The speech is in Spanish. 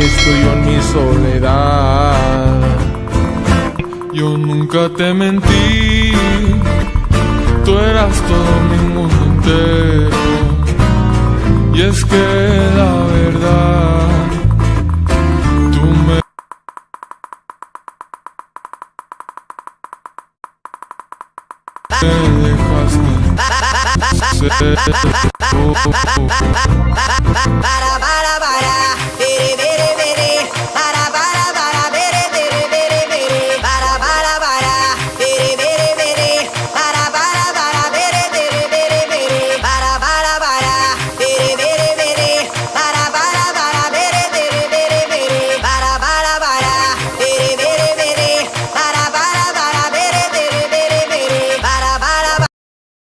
estoy yo en mi soledad. Yo nunca te mentí, tú eras todo mi mundo entero. Y es que la verdad, tú me dejaste ser. Para.